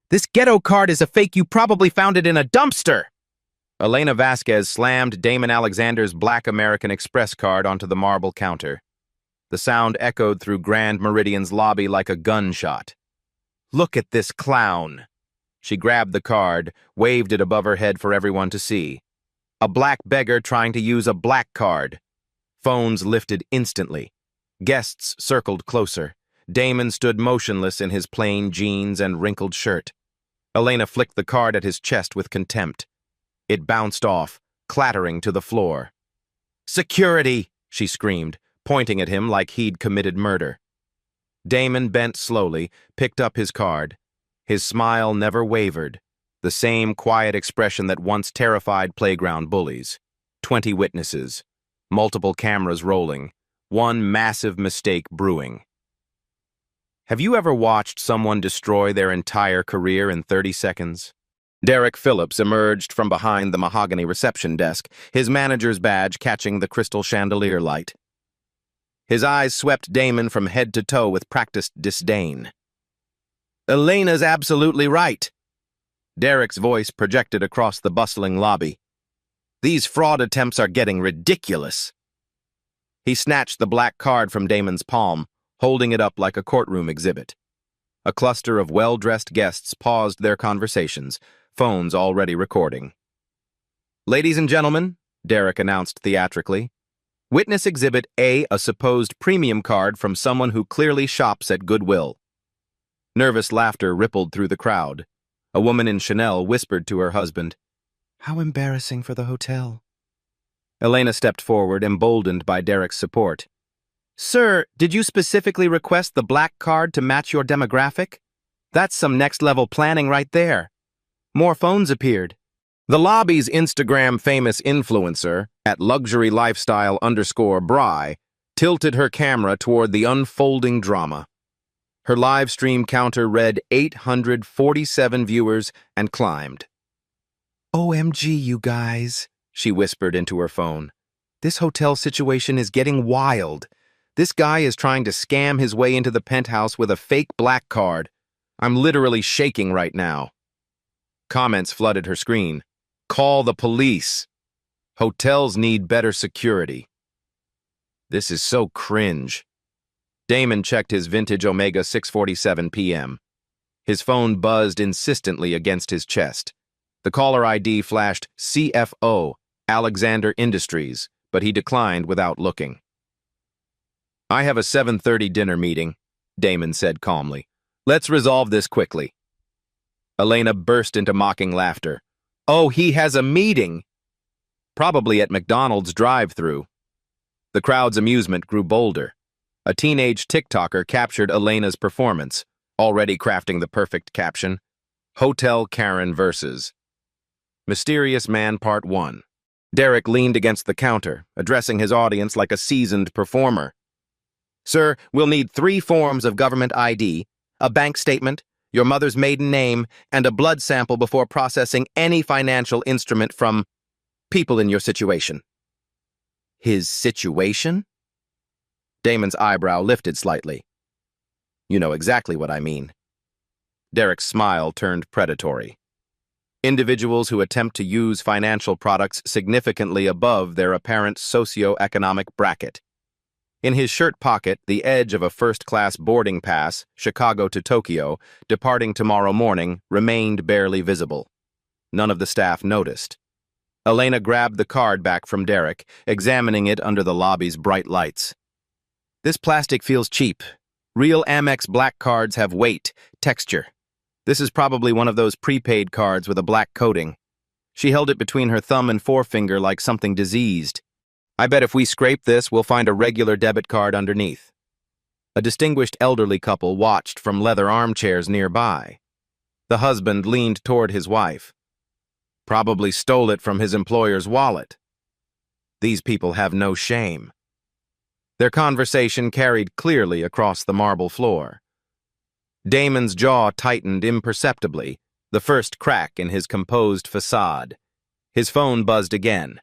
This ghetto card is a fake. You probably found it in a dumpster. Elena Vasquez slammed Damon Alexander's Black American Express card onto the marble counter. The sound echoed through Grand Meridian's lobby like a gunshot. Look at this clown. She grabbed the card, waved it above her head for everyone to see. A black beggar trying to use a black card. Phones lifted instantly. Guests circled closer. Damon stood motionless in his plain jeans and wrinkled shirt. Elena flicked the card at his chest with contempt. It bounced off, clattering to the floor. "Security!" she screamed, pointing at him like he'd committed murder. Damon bent slowly, picked up his card. His smile never wavered, the same quiet expression that once terrified playground bullies. 20 witnesses, multiple cameras rolling, one massive mistake brewing. Have you ever watched someone destroy their entire career in 30 seconds? Derek Phillips emerged from behind the mahogany reception desk, his manager's badge catching the crystal chandelier light. His eyes swept Damon from head to toe with practiced disdain. "Elena's absolutely right." Derek's voice projected across the bustling lobby. "These fraud attempts are getting ridiculous." He snatched the black card from Damon's palm, holding it up like a courtroom exhibit. A cluster of well-dressed guests paused their conversations, phones already recording. "Ladies and gentlemen," Derek announced theatrically, "Witness Exhibit A, a supposed premium card from someone who clearly shops at Goodwill." Nervous laughter rippled through the crowd. A woman in Chanel whispered to her husband, "How embarrassing for the hotel." Elena stepped forward, emboldened by Derek's support. "Sir, did you specifically request the black card to match your demographic? That's some next-level planning right there." More phones appeared. The lobby's Instagram-famous influencer, at luxurylifestyle_Bry, tilted her camera toward the unfolding drama. Her live stream counter read 847 viewers and climbed. "OMG, you guys," she whispered into her phone. "This hotel situation is getting wild. This guy is trying to scam his way into the penthouse with a fake black card. I'm literally shaking right now." Comments flooded her screen. "Call the police. Hotels need better security." This is so cringe. Damon checked his vintage Omega 647 PM. His phone buzzed insistently against his chest. The caller ID flashed CFO, Alexander Industries, but he declined without looking. "I have a 7:30 dinner meeting," Damon said calmly. "Let's resolve this quickly." Elena burst into mocking laughter. "Oh, he has a meeting!" Probably at McDonald's drive-thru. The crowd's amusement grew bolder. A teenage TikToker captured Elena's performance, already crafting the perfect caption, "Hotel Karen vs. Mysterious Man Part 1. Derek leaned against the counter, addressing his audience like a seasoned performer. "Sir, we'll need 3 forms of government ID, a bank statement, your mother's maiden name, and a blood sample before processing any financial instrument from people in your situation." His situation? Damon's eyebrow lifted slightly. "You know exactly what I mean." Derek's smile turned predatory. Individuals who attempt to use financial products significantly above their apparent socio-economic bracket. In his shirt pocket, the edge of a first-class boarding pass, Chicago to Tokyo, departing tomorrow morning, remained barely visible. None of the staff noticed. Elena grabbed the card back from Derek, examining it under the lobby's bright lights. "This plastic feels cheap. Real Amex black cards have weight, texture. This is probably one of those prepaid cards with a black coating." She held it between her thumb and forefinger like something diseased. "I bet if we scrape this, we'll find a regular debit card underneath." A distinguished elderly couple watched from leather armchairs nearby. The husband leaned toward his wife. "Probably stole it from his employer's wallet. These people have no shame." Their conversation carried clearly across the marble floor. Damon's jaw tightened imperceptibly, the first crack in his composed facade. His phone buzzed again.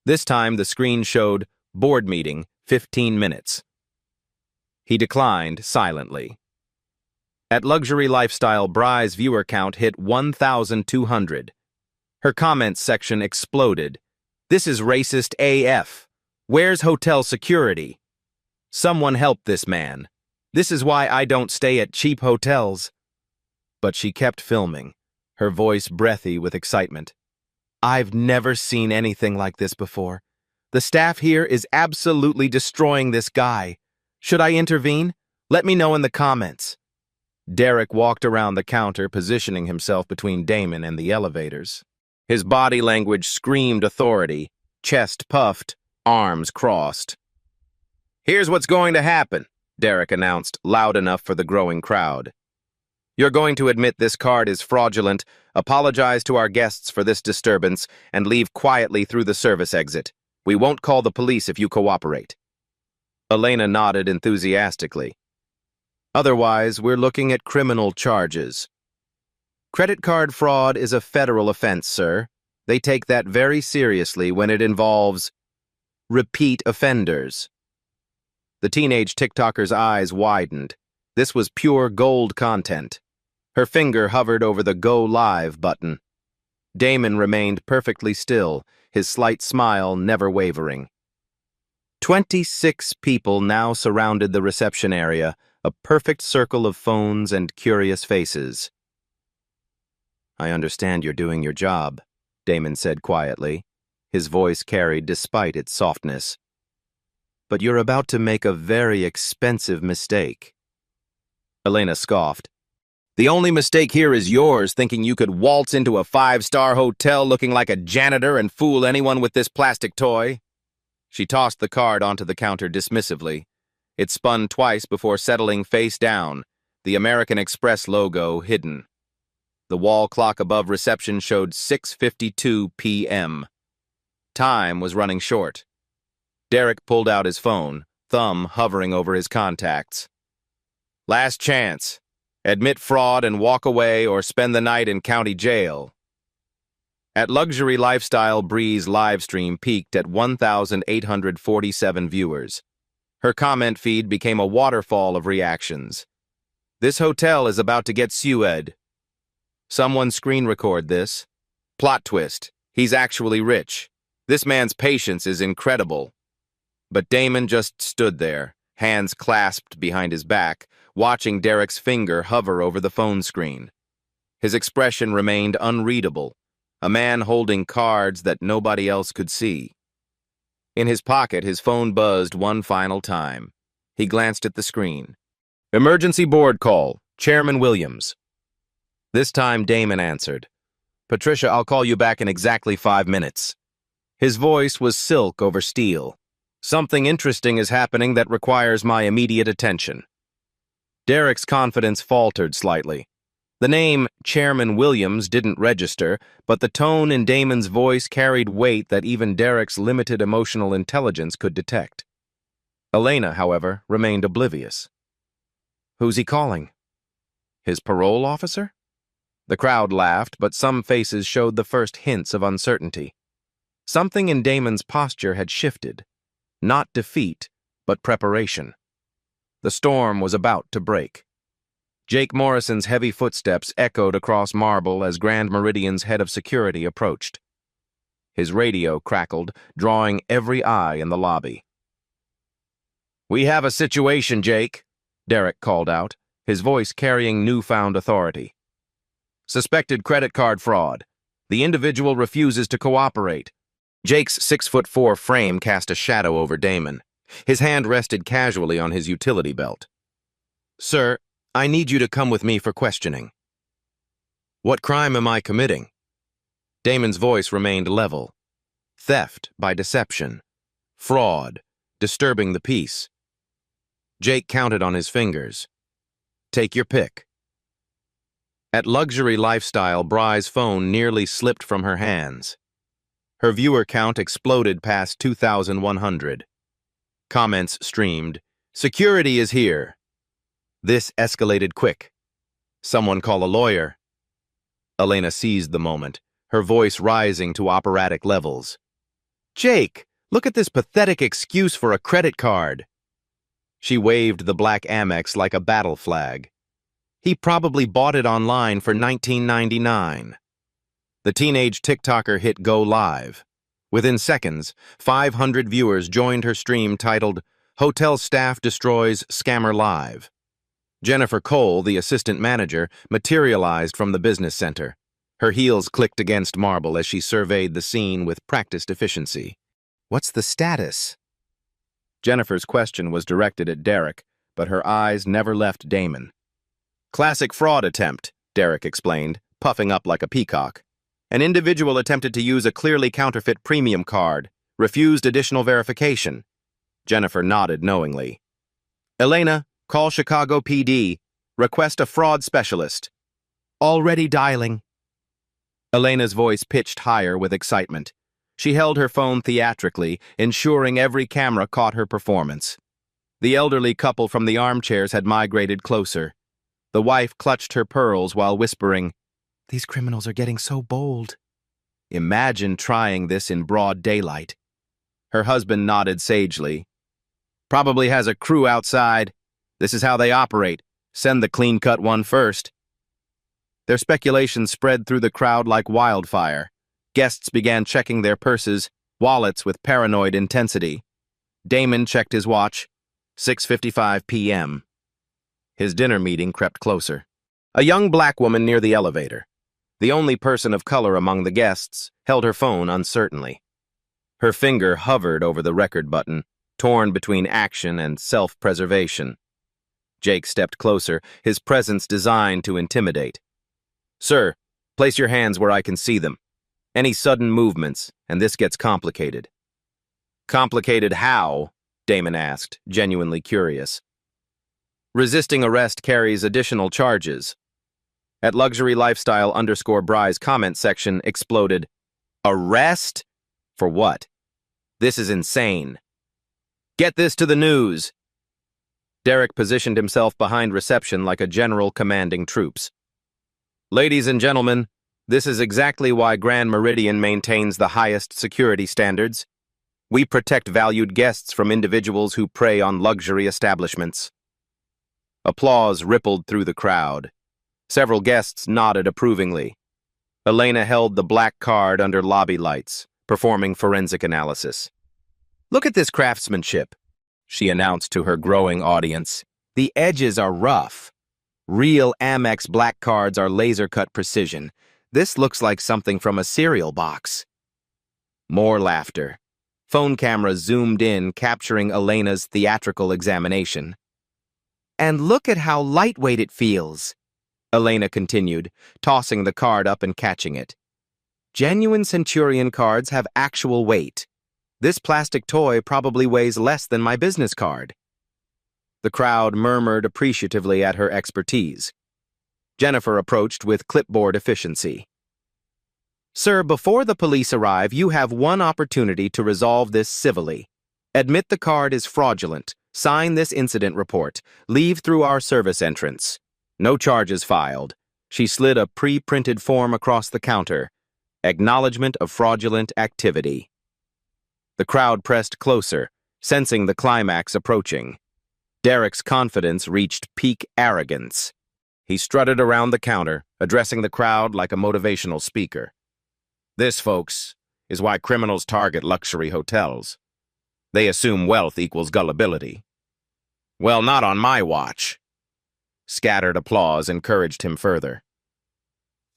This time the screen showed board meeting, 15 minutes. He declined silently. At Luxury Lifestyle, Bry's viewer count hit 1,200. Her comments section exploded. "This is racist AF. Where's hotel security? Someone help this man. This is why I don't stay at cheap hotels." But she kept filming, her voice breathy with excitement. "I've never seen anything like this before. The staff here is absolutely destroying this guy. Should I intervene? Let me know in the comments." Derek walked around the counter, positioning himself between Damon and the elevators. His body language screamed authority, chest puffed, arms crossed. "Here's what's going to happen," Derek announced, loud enough for the growing crowd. "You're going to admit this card is fraudulent, apologize to our guests for this disturbance, and leave quietly through the service exit. We won't call the police if you cooperate." Elena nodded enthusiastically. "Otherwise, we're looking at criminal charges." "Credit card fraud is a federal offense, sir. They take that very seriously when it involves repeat offenders." The teenage TikToker's eyes widened. This was pure gold content. Her finger hovered over the Go Live button. Damon remained perfectly still, his slight smile never wavering. 26 people now surrounded the reception area, a perfect circle of phones and curious faces. "I understand you're doing your job," Damon said quietly, his voice carried despite its softness. "But you're about to make a very expensive mistake." Elena scoffed. "The only mistake here is yours, thinking you could waltz into a 5-star hotel looking like a janitor and fool anyone with this plastic toy." She tossed the card onto the counter dismissively. It spun twice before settling face down, the American Express logo hidden. The wall clock above reception showed 6:52 p.m. Time was running short. Derek pulled out his phone, thumb hovering over his contacts. "Last chance. Admit fraud and walk away or spend the night in county jail." At Luxury Lifestyle, Bree's livestream peaked at 1,847 viewers. Her comment feed became a waterfall of reactions. "This hotel is about to get sued." "Someone screen record this." "Plot twist. He's actually rich. This man's patience is incredible." But Damon just stood there, hands clasped behind his back, watching Derek's finger hover over the phone screen. His expression remained unreadable, a man holding cards that nobody else could see. In his pocket, his phone buzzed one final time. He glanced at the screen. "Emergency board call. Chairman Williams." This time Damon answered. "Patricia, I'll call you back in exactly 5 minutes." His voice was silk over steel. "Something interesting is happening that requires my immediate attention." Derek's confidence faltered slightly. The name Chairman Williams didn't register, but the tone in Damon's voice carried weight that even Derek's limited emotional intelligence could detect. Elena, however, remained oblivious. "Who's he calling? His parole officer?" The crowd laughed, but some faces showed the first hints of uncertainty. Something in Damon's posture had shifted. Not defeat, but preparation. The storm was about to break. Jake Morrison's heavy footsteps echoed across marble as Grand Meridian's head of security approached. His radio crackled, drawing every eye in the lobby. "We have a situation, Jake," Derek called out, his voice carrying newfound authority. "Suspected credit card fraud. The individual refuses to cooperate." Jake's 6'4" frame cast a shadow over Damon. His hand rested casually on his utility belt. "Sir, I need you to come with me for questioning." "What crime am I committing?" Damon's voice remained level. "Theft by deception. Fraud. Disturbing the peace." Jake counted on his fingers. "Take your pick." At Luxury Lifestyle, Bry's phone nearly slipped from her hands. Her viewer count exploded past 2,100. Comments streamed. "Security is here." This escalated quick. "Someone call a lawyer." Elena seized the moment, her voice rising to operatic levels. "Jake, look at this pathetic excuse for a credit card." She waved the black Amex like a battle flag. He probably bought it online for $19.99. The teenage TikToker hit go live. Within seconds, 500 viewers joined her stream titled, "Hotel Staff Destroys Scammer Live." Jennifer Cole, the assistant manager, materialized from the business center. Her heels clicked against marble as she surveyed the scene with practiced efficiency. "What's the status?" Jennifer's question was directed at Derek, but her eyes never left Damon. "Classic fraud attempt," Derek explained, puffing up like a peacock. "An individual attempted to use a clearly counterfeit premium card, refused additional verification." Jennifer nodded knowingly. "Elena, call Chicago PD. Request a fraud specialist." "Already dialing." Elena's voice pitched higher with excitement. She held her phone theatrically, ensuring every camera caught her performance. The elderly couple from the armchairs had migrated closer. The wife clutched her pearls while whispering, "These criminals are getting so bold." Imagine trying this in broad daylight. Her husband nodded sagely. "Probably has a crew outside. This is how they operate. Send the clean-cut one first." Their speculation spread through the crowd like wildfire. Guests began checking their purses, wallets with paranoid intensity. Damon checked his watch. 6:55 p.m. His dinner meeting crept closer. A young black woman near the elevator, the only person of color among the guests, held her phone uncertainly. Her finger hovered over the record button, torn between action and self-preservation. Jake stepped closer, his presence designed to intimidate. "Sir, place your hands where I can see them. Any sudden movements, and this gets complicated." "Complicated how?" Damon asked, genuinely curious. "Resisting arrest carries additional charges." At Luxury Lifestyle _Bry's comment section exploded, "Arrest? For what? This is insane. Get this to the news." Derek positioned himself behind reception like a general commanding troops. "Ladies and gentlemen, this is exactly why Grand Meridian maintains the highest security standards. We protect valued guests from individuals who prey on luxury establishments." Applause rippled through the crowd. Several guests nodded approvingly. Elena held the black card under lobby lights, performing forensic analysis. "Look at this craftsmanship," she announced to her growing audience. "The edges are rough. Real Amex black cards are laser-cut precision. This looks like something from a cereal box." More laughter. Phone cameras zoomed in, capturing Elena's theatrical examination. "And look at how lightweight it feels," Elena continued, tossing the card up and catching it. "Genuine Centurion cards have actual weight. This plastic toy probably weighs less than my business card." The crowd murmured appreciatively at her expertise. Jennifer approached with clipboard efficiency. "Sir, before the police arrive, you have one opportunity to resolve this civilly. Admit the card is fraudulent, sign this incident report, leave through our service entrance. No charges filed." She slid a pre-printed form across the counter. Acknowledgement of fraudulent activity. The crowd pressed closer, sensing the climax approaching. Derek's confidence reached peak arrogance. He strutted around the counter, addressing the crowd like a motivational speaker. "This, folks, is why criminals target luxury hotels. They assume wealth equals gullibility. Well, not on my watch." Scattered applause encouraged him further.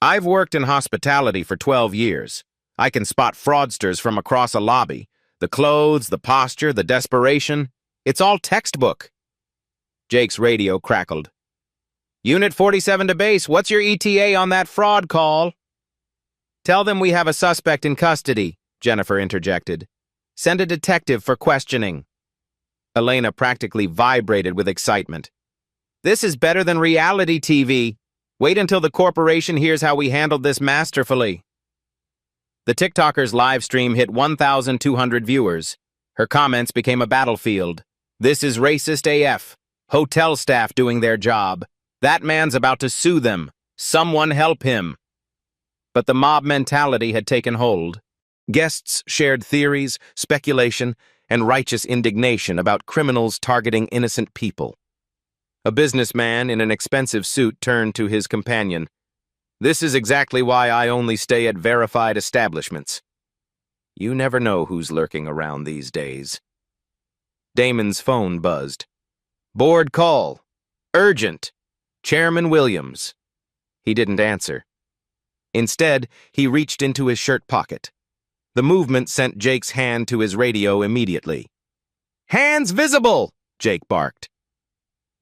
"I've worked in hospitality for 12 years. I can spot fraudsters from across a lobby. The clothes, the posture, the desperation, it's all textbook." Jake's radio crackled. "Unit 47 to base, what's your ETA on that fraud call?" "Tell them we have a suspect in custody," Jennifer interjected. "Send a detective for questioning." Elena practically vibrated with excitement. "This is better than reality TV. Wait until the corporation hears how we handled this masterfully." The TikToker's live stream hit 1,200 viewers. Her comments became a battlefield. "This is racist AF. Hotel staff doing their job. That man's about to sue them. Someone help him." But the mob mentality had taken hold. Guests shared theories, speculation, and righteous indignation about criminals targeting innocent people. A businessman in an expensive suit turned to his companion. "This is exactly why I only stay at verified establishments. You never know who's lurking around these days." Damon's phone buzzed. "Board call. Urgent. Chairman Williams." He didn't answer. Instead, he reached into his shirt pocket. The movement sent Jake's hand to his radio immediately. "Hands visible!" Jake barked.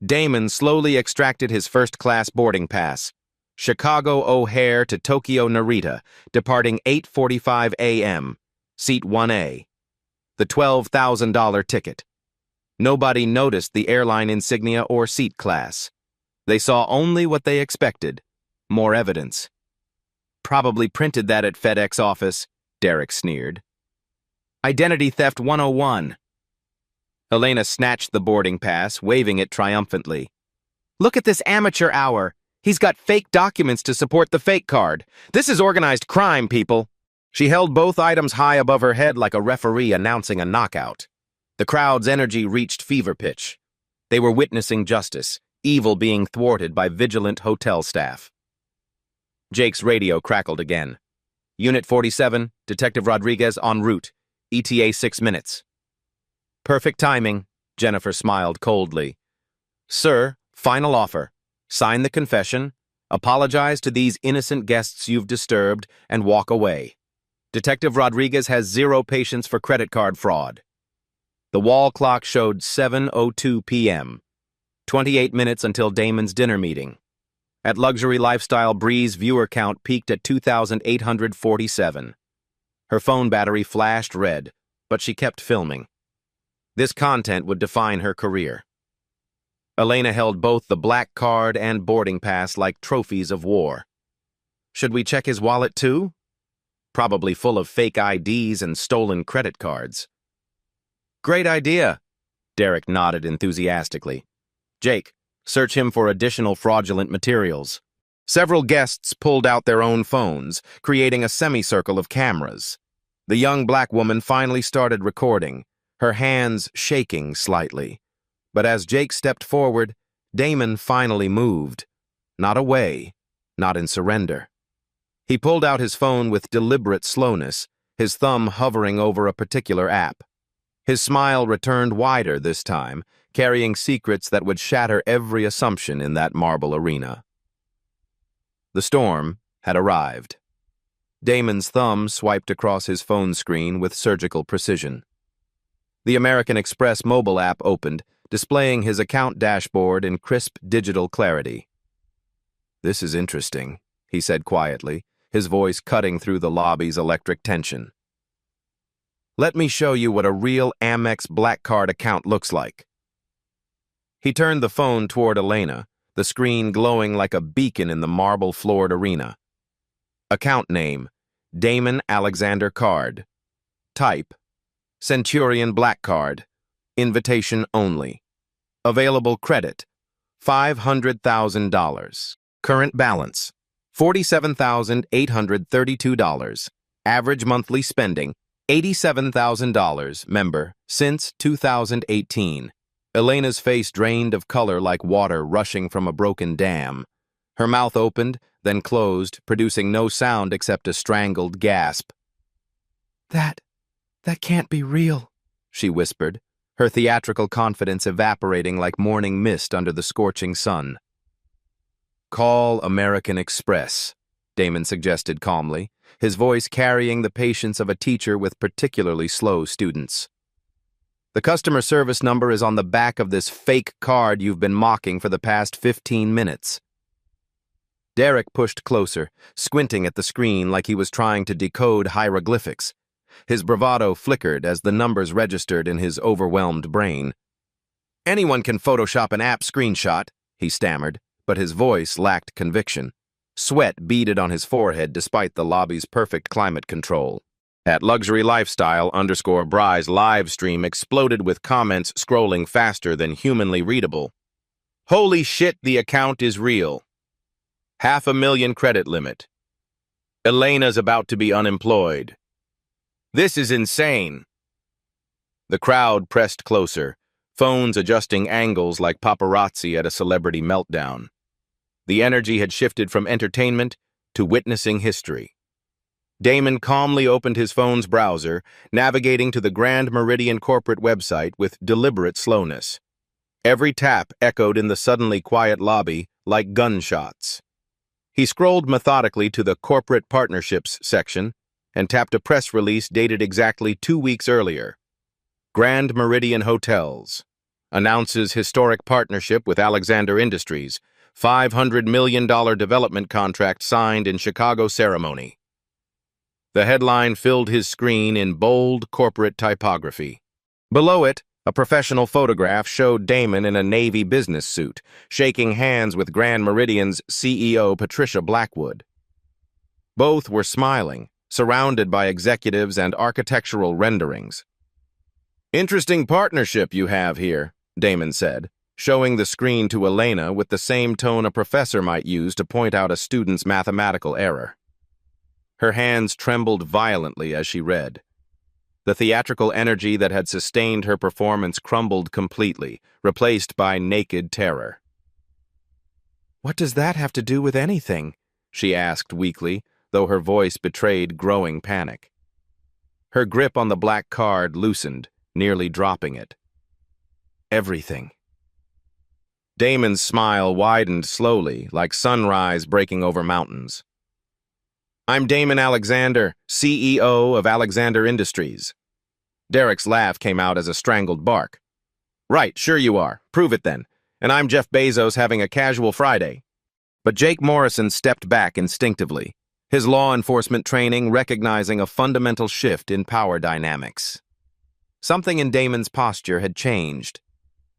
Damon slowly extracted his first-class boarding pass. Chicago O'Hare to Tokyo Narita, departing 8:45 a.m., seat 1A. The $12,000 ticket. Nobody noticed the airline insignia or seat class. They saw only what they expected, more evidence. "Probably printed that at FedEx office," Derek sneered. "Identity theft 101. Elena snatched the boarding pass, waving it triumphantly. "Look at this amateur hour. He's got fake documents to support the fake card. This is organized crime, people." She held both items high above her head like a referee announcing a knockout. The crowd's energy reached fever pitch. They were witnessing justice, evil being thwarted by vigilant hotel staff. Jake's radio crackled again. "Unit 47, Detective Rodriguez en route. ETA 6 minutes. "Perfect timing," Jennifer smiled coldly. "Sir, final offer. Sign the confession, apologize to these innocent guests you've disturbed, and walk away. Detective Rodriguez has zero patience for credit card fraud." The wall clock showed 7:02 p.m., 28 minutes until Damon's dinner meeting. At Luxury Lifestyle, Bree's viewer count peaked at 2,847. Her phone battery flashed red, but she kept filming. This content would define her career. Elena held both the black card and boarding pass like trophies of war. Should we check his wallet too? Probably full of fake IDs and stolen credit cards. "Great idea," Derek nodded enthusiastically. "Jake, search him for additional fraudulent materials." Several guests pulled out their own phones, creating a semicircle of cameras. The young black woman finally started recording, her hands shaking slightly. But as Jake stepped forward, Damon finally moved. Not away, not in surrender. He pulled out his phone with deliberate slowness, his thumb hovering over a particular app. His smile returned wider this time, carrying secrets that would shatter every assumption in that marble arena. The storm had arrived. Damon's thumb swiped across his phone screen with surgical precision. The American Express mobile app opened, displaying his account dashboard in crisp digital clarity. "This is interesting," he said quietly, his voice cutting through the lobby's electric tension. "Let me show you what a real Amex Black Card account looks like." He turned the phone toward Elena, the screen glowing like a beacon in the marble-floored arena. Account name, Damon Alexander Card. Type, Centurion Black Card. Invitation only. Available credit, $500,000. Current balance, $47,832. Average monthly spending, $87,000. Member, since 2018. Elena's face drained of color like water rushing from a broken dam. Her mouth opened, then closed, producing no sound except a strangled gasp. That can't be real," she whispered, her theatrical confidence evaporating like morning mist under the scorching sun. "Call American Express," Damon suggested calmly, his voice carrying the patience of a teacher with particularly slow students. "The customer service number is on the back of this fake card you've been mocking for the past 15 minutes. Derek pushed closer, squinting at the screen like he was trying to decode hieroglyphics. His bravado flickered as the numbers registered in his overwhelmed brain. "Anyone can Photoshop an app screenshot," he stammered, but his voice lacked conviction. Sweat beaded on his forehead despite the lobby's perfect climate control. At Luxury Lifestyle _Bry's live stream exploded with comments scrolling faster than humanly readable. "Holy shit, the account is real. $500,000 credit limit. Elena's about to be unemployed. This is insane." The crowd pressed closer, phones adjusting angles like paparazzi at a celebrity meltdown. The energy had shifted from entertainment to witnessing history. Damon calmly opened his phone's browser, navigating to the Grand Meridian corporate website with deliberate slowness. Every tap echoed in the suddenly quiet lobby like gunshots. He scrolled methodically to the Corporate Partnerships section and tapped a press release dated exactly 2 weeks earlier. Grand Meridian Hotels announces historic partnership with Alexander Industries, $500 million development contract signed in Chicago ceremony. The headline filled his screen in bold corporate typography. Below it, a professional photograph showed Damon in a Navy business suit, shaking hands with Grand Meridian's CEO Patricia Blackwood. Both were smiling, surrounded by executives and architectural renderings. "Interesting partnership you have here," Damon said, showing the screen to Elena with the same tone a professor might use to point out a student's mathematical error. Her hands trembled violently as she read. The theatrical energy that had sustained her performance crumbled completely, replaced by naked terror. "What does that have to do with anything?" she asked weakly, though her voice betrayed growing panic. Her grip on the black card loosened, nearly dropping it. "Everything." Damon's smile widened slowly, like sunrise breaking over mountains. "I'm Damon Alexander, CEO of Alexander Industries." Derek's laugh came out as a strangled bark. "Right, sure you are. Prove it then. And I'm Jeff Bezos having a casual Friday." But Jake Morrison stepped back instinctively, his law enforcement training recognizing a fundamental shift in power dynamics. Something in Damon's posture had changed.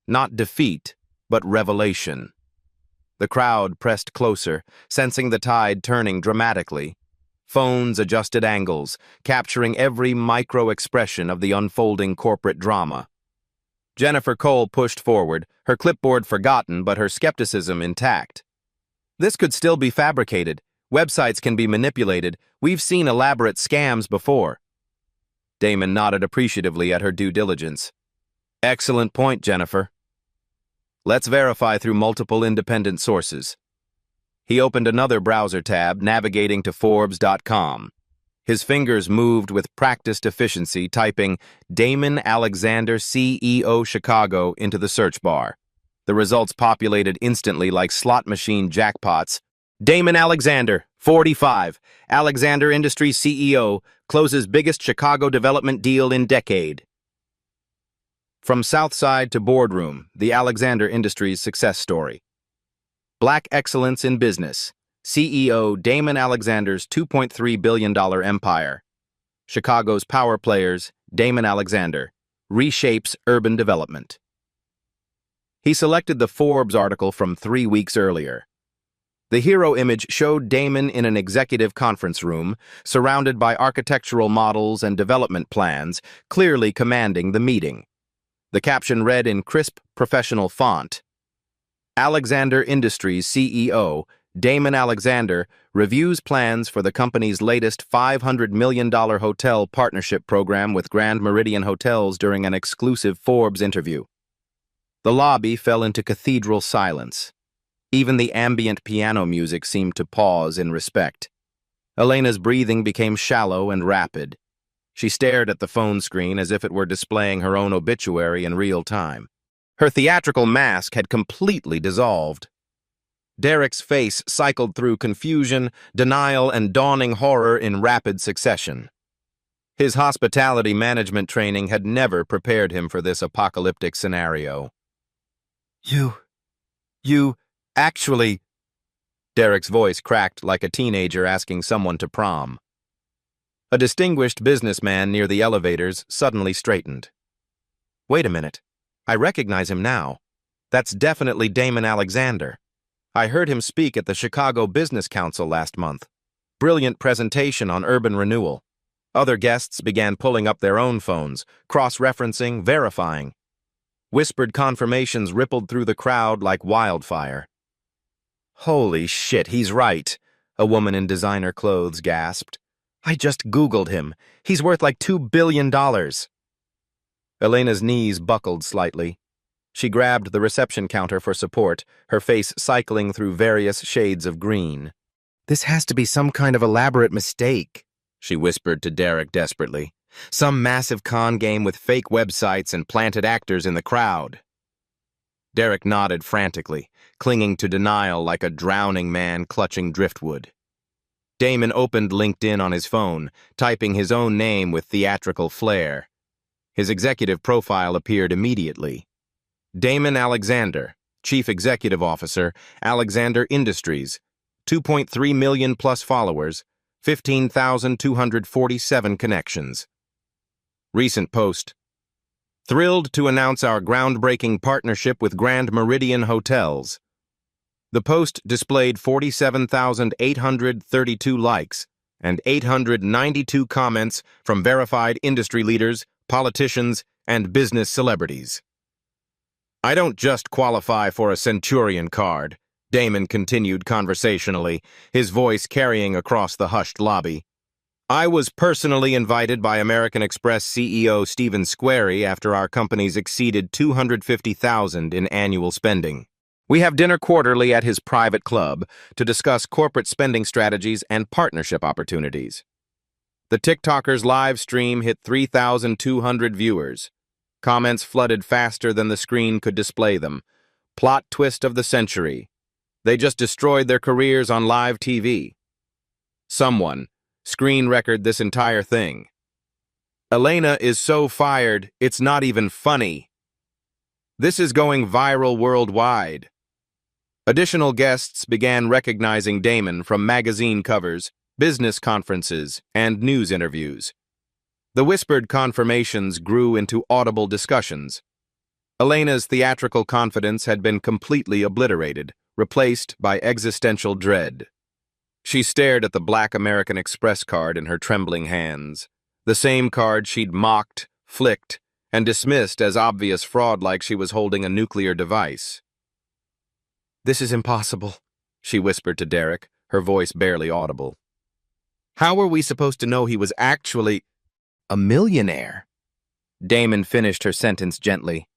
Not defeat, but revelation. The crowd pressed closer, sensing the tide turning dramatically. Phones adjusted angles, capturing every micro-expression of the unfolding corporate drama. Jennifer Cole pushed forward, her clipboard forgotten but her skepticism intact. "This could still be fabricated. Websites can be manipulated. We've seen elaborate scams before." Damon nodded appreciatively at her due diligence. "Excellent point, Jennifer. Let's verify through multiple independent sources." He opened another browser tab, navigating to Forbes.com. His fingers moved with practiced efficiency, typing Damon Alexander, CEO Chicago into the search bar. The results populated instantly like slot machine jackpots. Damon Alexander, 45, Alexander Industries CEO, closes biggest Chicago development deal in decade. From Southside to Boardroom, the Alexander Industries success story. Black excellence in business. CEO Damon Alexander's $2.3 billion empire. Chicago's power players, Damon Alexander, reshapes urban development. He selected the Forbes article from 3 weeks earlier. The hero image showed Damon in an executive conference room, surrounded by architectural models and development plans, clearly commanding the meeting. The caption read in crisp, professional font, Alexander Industries CEO, Damon Alexander, reviews plans for the company's latest $500 million hotel partnership program with Grand Meridian Hotels during an exclusive Forbes interview. The lobby fell into cathedral silence. Even the ambient piano music seemed to pause in respect. Elena's breathing became shallow and rapid. She stared at the phone screen as if it were displaying her own obituary in real time. Her theatrical mask had completely dissolved. Derek's face cycled through confusion, denial, and dawning horror in rapid succession. His hospitality management training had never prepared him for this apocalyptic scenario. You actually... Derek's voice cracked like a teenager asking someone to prom. A distinguished businessman near the elevators suddenly straightened. "Wait a minute. I recognize him now. That's definitely Damon Alexander. I heard him speak at the Chicago Business Council last month. Brilliant presentation on urban renewal." Other guests began pulling up their own phones, cross-referencing, verifying. Whispered confirmations rippled through the crowd like wildfire. "Holy shit, he's right," a woman in designer clothes gasped. "I just Googled him. He's worth like $2 billion. Elena's knees buckled slightly. She grabbed the reception counter for support, her face cycling through various shades of green. "This has to be some kind of elaborate mistake," she whispered to Derek desperately. "Some massive con game with fake websites and planted actors in the crowd." Derek nodded frantically, clinging to denial like a drowning man clutching driftwood. Damon opened LinkedIn on his phone, typing his own name with theatrical flair. His executive profile appeared immediately. Damon Alexander, Chief Executive Officer, Alexander Industries, 2.3 million plus followers, 15,247 connections. Recent post. Thrilled to announce our groundbreaking partnership with Grand Meridian Hotels. The post displayed 47,832 likes and 892 comments from verified industry leaders, politicians, and business celebrities. "I don't just qualify for a Centurion card," Damon continued conversationally, his voice carrying across the hushed lobby. "I was personally invited by American Express CEO Stephen Squeri after our companies exceeded $250,000 in annual spending. We have dinner quarterly at his private club to discuss corporate spending strategies and partnership opportunities." The TikToker's live stream hit 3,200 viewers. Comments flooded faster than the screen could display them. Plot twist of the century. They just destroyed their careers on live TV. Someone screen record this entire thing. "Elena is so fired, it's not even funny. This is going viral worldwide." Additional guests began recognizing Damon from magazine covers, business conferences, and news interviews. The whispered confirmations grew into audible discussions. Elena's theatrical confidence had been completely obliterated, replaced by existential dread. She stared at the black American Express card in her trembling hands, the same card she'd mocked, flicked, and dismissed as obvious fraud like she was holding a nuclear device. "This is impossible," she whispered to Derek, her voice barely audible. "How were we supposed to know he was actually a millionaire?" Damon finished her sentence gently.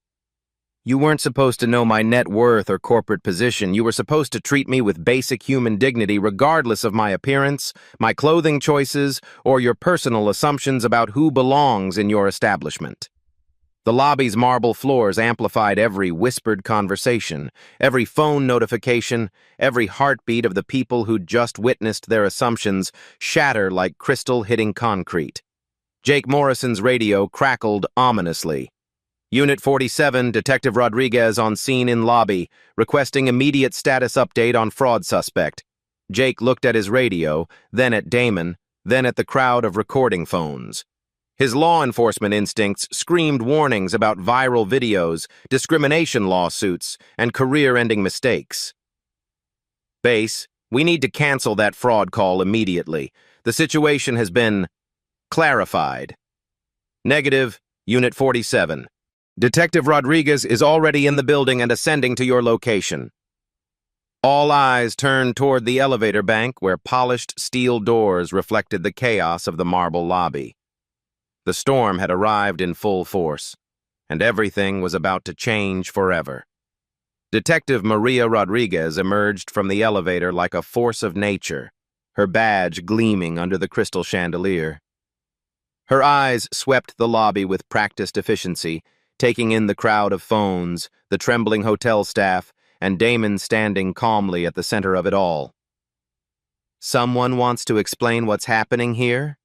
"You weren't supposed to know my net worth or corporate position. You were supposed to treat me with basic human dignity regardless of my appearance, my clothing choices, or your personal assumptions about who belongs in your establishment." The lobby's marble floors amplified every whispered conversation, every phone notification, every heartbeat of the people who'd just witnessed their assumptions shatter like crystal hitting concrete. Jake Morrison's radio crackled ominously. "Unit 47, Detective Rodriguez on scene in lobby, requesting immediate status update on fraud suspect." Jake looked at his radio, then at Damon, then at the crowd of recording phones. His law enforcement instincts screamed warnings about viral videos, discrimination lawsuits, and career-ending mistakes. "Base, we need to cancel that fraud call immediately. The situation has been clarified." "Negative, Unit 47. Detective Rodriguez is already in the building and ascending to your location." All eyes turned toward the elevator bank where polished steel doors reflected the chaos of the marble lobby. The storm had arrived in full force, and everything was about to change forever. Detective Maria Rodriguez emerged from the elevator like a force of nature, her badge gleaming under the crystal chandelier. Her eyes swept the lobby with practiced efficiency, taking in the crowd of phones, the trembling hotel staff, and Damon standing calmly at the center of it all. "Someone wants to explain what's happening here?"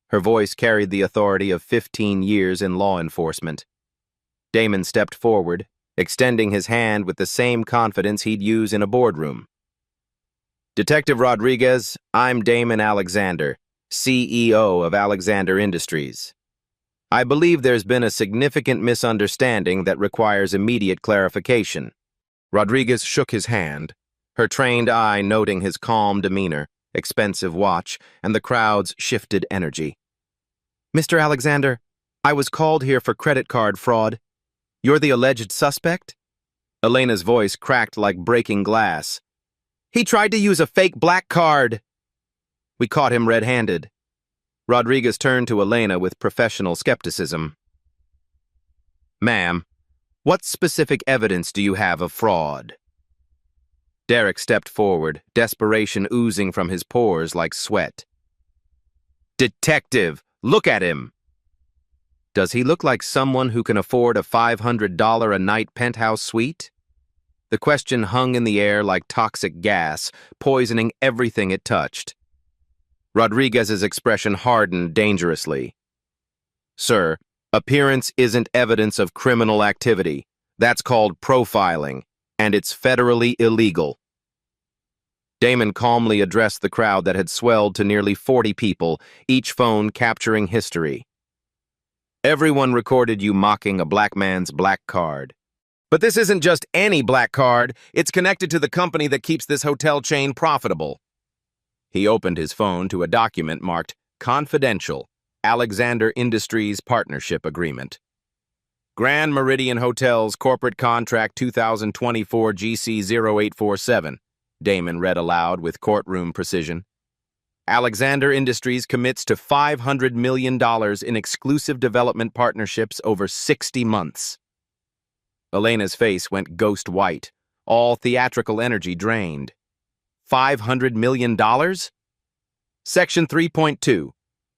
Her voice carried the authority of 15 years in law enforcement. Damon stepped forward, extending his hand with the same confidence he'd use in a boardroom. "Detective Rodriguez, I'm Damon Alexander, CEO of Alexander Industries. I believe there's been a significant misunderstanding that requires immediate clarification." Rodriguez shook his hand, her trained eye noting his calm demeanor, expensive watch, and the crowd's shifted energy. "Mr. Alexander, I was called here for credit card fraud. You're the alleged suspect?" Elena's voice cracked like breaking glass. "He tried to use a fake black card." "We caught him red-handed." Rodriguez turned to Elena with professional skepticism. "Ma'am, What specific evidence do you have of fraud? Derek stepped forward, desperation oozing from his pores like sweat. Detective, look at him! Does he look like someone who can afford a $500 a night penthouse suite? The question hung in the air like toxic gas, poisoning everything it touched. Rodriguez's expression hardened dangerously. Sir, appearance isn't evidence of criminal activity. That's called profiling, and it's federally illegal. Damon calmly addressed the crowd that had swelled to nearly 40 people, each phone capturing history. Everyone recorded you mocking a black man's black card. But this isn't just any black card, it's connected to the company that keeps this hotel chain profitable. He opened his phone to a document marked Confidential, Alexander Industries Partnership Agreement. Grand Meridian Hotels Corporate Contract 2024 GC0847, Damon read aloud with courtroom precision. Alexander Industries commits to $500 million in exclusive development partnerships over 60 months. Elena's face went ghost white, all theatrical energy drained. $500 million? Section 3.2.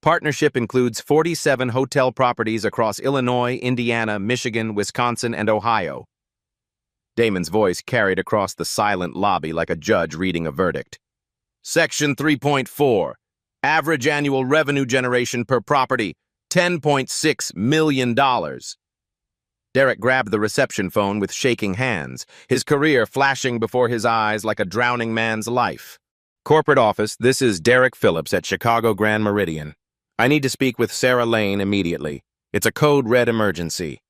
Partnership includes 47 hotel properties across Illinois, Indiana, Michigan, Wisconsin, and Ohio. Damon's voice carried across the silent lobby like a judge reading a verdict. Section 3.4. Average annual revenue generation per property, $10.6 million. Derek grabbed the reception phone with shaking hands, his career flashing before his eyes like a drowning man's life. Corporate office, this is Derek Phillips at Chicago Grand Meridian. I need to speak with Sarah Lane immediately. It's a code red emergency.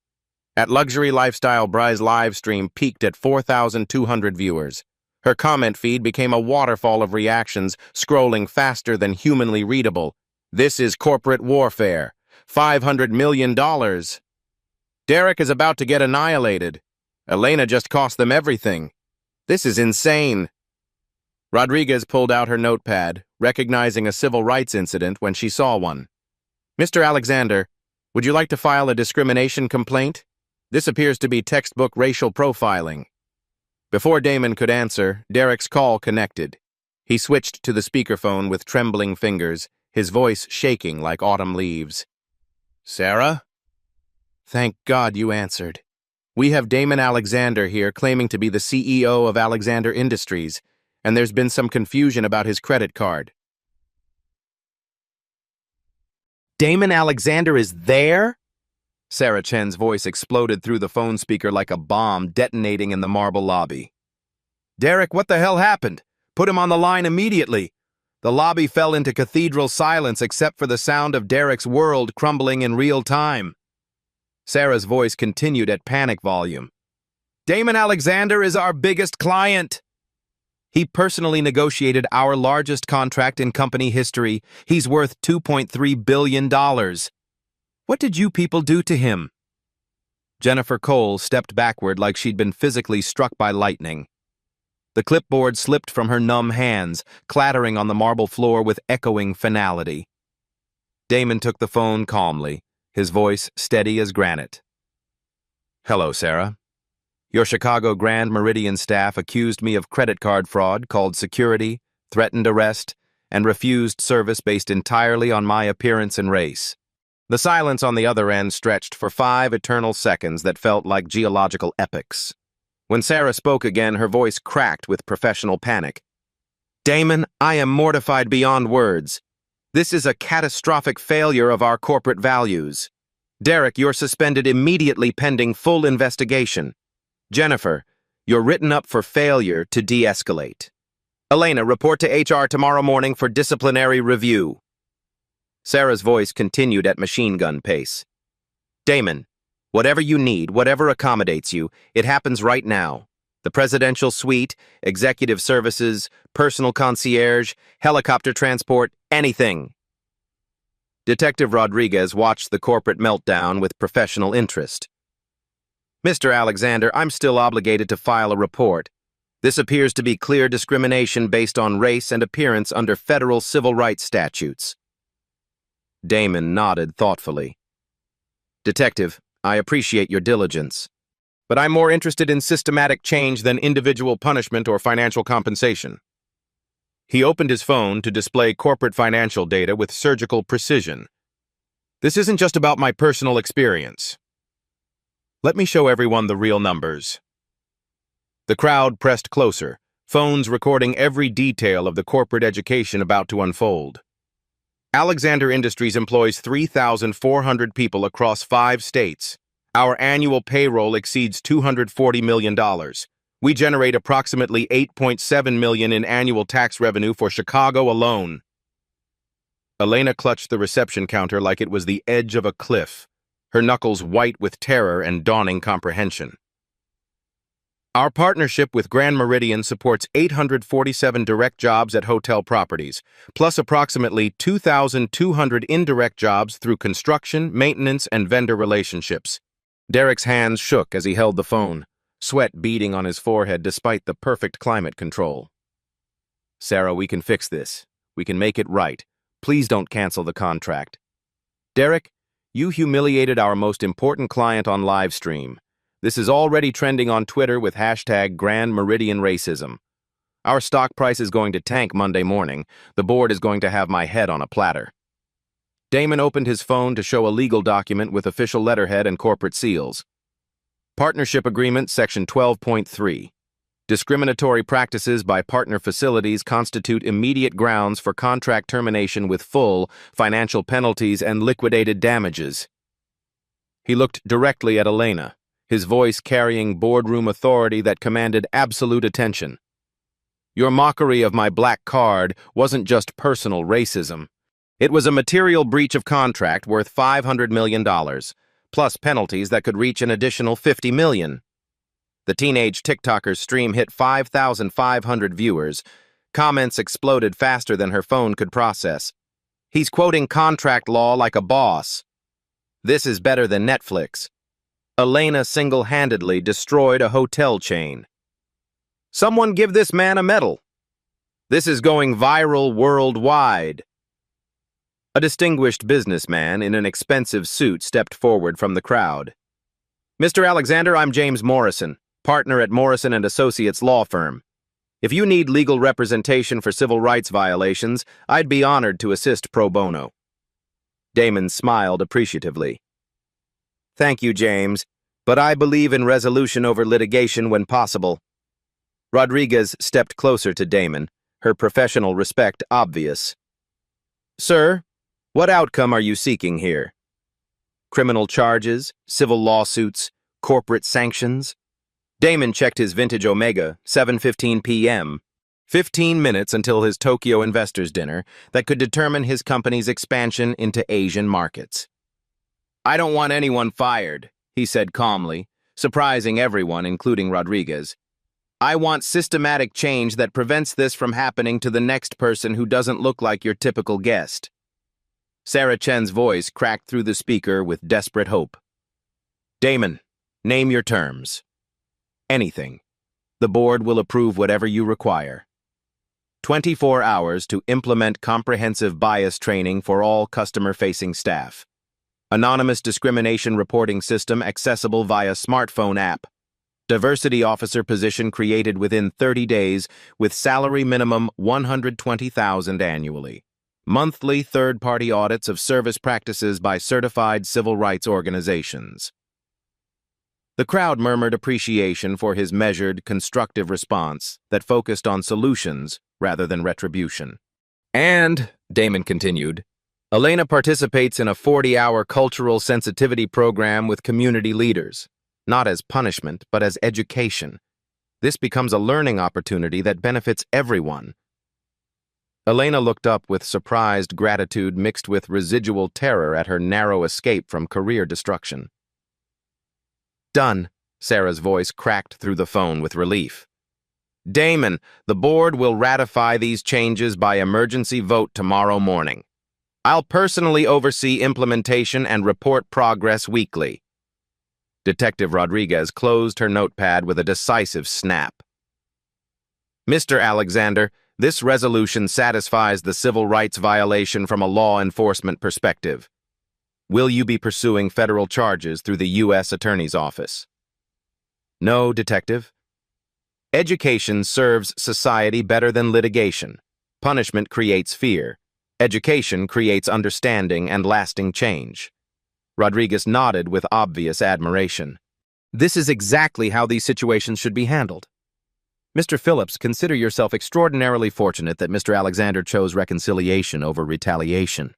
At Luxury Lifestyle, Bry's live stream peaked at 4,200 viewers. Her comment feed became a waterfall of reactions, scrolling faster than humanly readable. This is corporate warfare. $500 million. Derek is about to get annihilated. Elena just cost them everything. This is insane. Rodriguez pulled out her notepad, recognizing a civil rights incident when she saw one. Mr. Alexander, would you like to file a discrimination complaint? This appears to be textbook racial profiling. Before Damon could answer, Derek's call connected. He switched to the speakerphone with trembling fingers, his voice shaking like autumn leaves. Sarah? Thank God you answered. We have Damon Alexander here claiming to be the CEO of Alexander Industries, and there's been some confusion about his credit card. Damon Alexander is there? Sarah Chen's voice exploded through the phone speaker like a bomb detonating in the marble lobby. Derek, what the hell happened? Put him on the line immediately. The lobby fell into cathedral silence except for the sound of Derek's world crumbling in real time. Sarah's voice continued at panic volume. Damon Alexander is our biggest client. He personally negotiated our largest contract in company history. He's worth $2.3 billion. What did you people do to him? Jennifer Cole stepped backward like she'd been physically struck by lightning. The clipboard slipped from her numb hands, clattering on the marble floor with echoing finality. Damon took the phone calmly, his voice steady as granite. Hello, Sarah. Your Chicago Grand Meridian staff accused me of credit card fraud, called security, threatened arrest, and refused service based entirely on my appearance and race. The silence on the other end stretched for 5 eternal seconds that felt like geological epochs. When Sarah spoke again, her voice cracked with professional panic. Damon, I am mortified beyond words. This is a catastrophic failure of our corporate values. Derek, you're suspended immediately pending full investigation. Jennifer, you're written up for failure to de-escalate. Elena, report to HR tomorrow morning for disciplinary review. Sarah's voice continued at machine gun pace. Damon, whatever you need, whatever accommodates you, it happens right now. The presidential suite, executive services, personal concierge, helicopter transport, anything. Detective Rodriguez watched the corporate meltdown with professional interest. Mr. Alexander, I'm still obligated to file a report. This appears to be clear discrimination based on race and appearance under federal civil rights statutes. Damon nodded thoughtfully. Detective, I appreciate your diligence. but I'm more interested in systematic change than individual punishment or financial compensation. He opened his phone to display corporate financial data with surgical precision. This isn't just about my personal experience. Let me show everyone the real numbers. The crowd pressed closer, phones recording every detail of the corporate education about to unfold. Alexander Industries employs 3,400 people across 5 states. Our annual payroll exceeds $240 million. We generate approximately $8.7 million in annual tax revenue for Chicago alone. Elena clutched the reception counter like it was the edge of a cliff, her knuckles white with terror and dawning comprehension. Our partnership with Grand Meridian supports 847 direct jobs at hotel properties, plus approximately 2,200 indirect jobs through construction, maintenance, and vendor relationships. Derek's hands shook as he held the phone, sweat beading on his forehead despite the perfect climate control. Sarah, we can fix this. We can make it right. Please don't cancel the contract. Derek, you humiliated our most important client on live stream. This is already trending on Twitter with hashtag Grand Meridian Racism. Our stock price is going to tank Monday morning. The board is going to have my head on a platter. Damon opened his phone to show a legal document with official letterhead and corporate seals. Partnership Agreement, Section 12.3. Discriminatory practices by partner facilities constitute immediate grounds for contract termination with full financial penalties and liquidated damages. He looked directly at Elena, his voice carrying boardroom authority that commanded absolute attention. Your mockery of my black card wasn't just personal racism. It was a material breach of contract worth $500 million, plus penalties that could reach an additional $50 million. The teenage TikToker's stream hit 5,500 viewers. Comments exploded faster than her phone could process. He's quoting contract law like a boss. This is better than Netflix. Elena single-handedly destroyed a hotel chain. Someone give this man a medal. This is going viral worldwide. A distinguished businessman in an expensive suit stepped forward from the crowd. Mr. Alexander, I'm James Morrison, partner at Morrison & Associates law firm. If you need legal representation for civil rights violations, I'd be honored to assist pro bono. Damon smiled appreciatively. Thank you, James, but I believe in resolution over litigation when possible. Rodriguez stepped closer to Damon, her professional respect obvious. Sir, what outcome are you seeking here? Criminal charges, civil lawsuits, corporate sanctions? Damon checked his vintage Omega, 7:15 p.m., 15 minutes until his Tokyo investors' dinner that could determine his company's expansion into Asian markets. I don't want anyone fired, he said calmly, surprising everyone, including Rodriguez. I want systematic change that prevents this from happening to the next person who doesn't look like your typical guest. Sarah Chen's voice cracked through the speaker with desperate hope. Damon, name your terms. Anything. The board will approve whatever you require. 24 hours to implement comprehensive bias training for all customer-facing staff. Anonymous discrimination reporting system accessible via smartphone app. Diversity officer position created within 30 days with salary minimum $120,000 annually. Monthly third-party audits of service practices by certified civil rights organizations. The crowd murmured appreciation for his measured, constructive response that focused on solutions rather than retribution. And, Damon continued, Elena participates in a 40-hour cultural sensitivity program with community leaders, not as punishment, but as education. This becomes a learning opportunity that benefits everyone. Elena looked up with surprised gratitude mixed with residual terror at her narrow escape from career destruction. Done, Sarah's voice cracked through the phone with relief. Damon, the board will ratify these changes by emergency vote tomorrow morning. I'll personally oversee implementation and report progress weekly. Detective Rodriguez closed her notepad with a decisive snap. Mr. Alexander, this resolution satisfies the civil rights violation from a law enforcement perspective. Will you be pursuing federal charges through the U.S. Attorney's Office? No, detective. Education serves society better than litigation. Punishment creates fear. Education creates understanding and lasting change. Rodriguez nodded with obvious admiration. This is exactly how these situations should be handled. Mr. Phillips, consider yourself extraordinarily fortunate that Mr. Alexander chose reconciliation over retaliation.